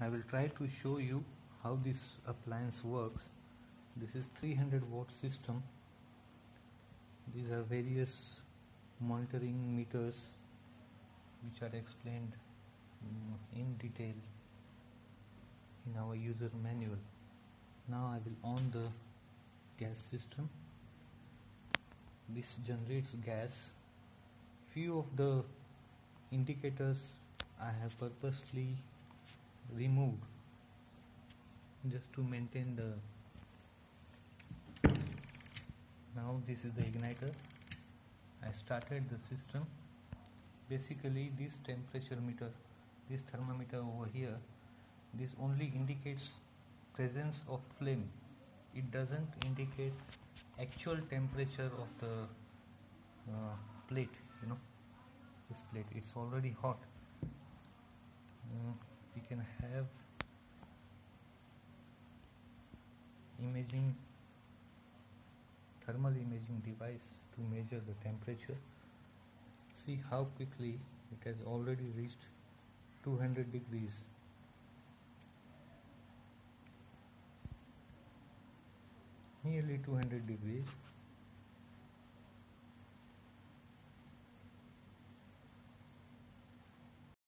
I will try to show you how this appliance works. This is 300-watt system. These are various monitoring meters which are explained in detail in our user manual. Now I will on the gas system. This generates gas. Few of the indicators I have purposely removed just to maintain the. Now this is the igniter. I started the system. Basically this temperature meter, this thermometer over here, this only indicates presence of flame. It doesn't indicate actual temperature of the plate, this plate. It's already hot. We can have thermal imaging device to measure the temperature. See how quickly it has already reached 200 degrees. Nearly 200 degrees.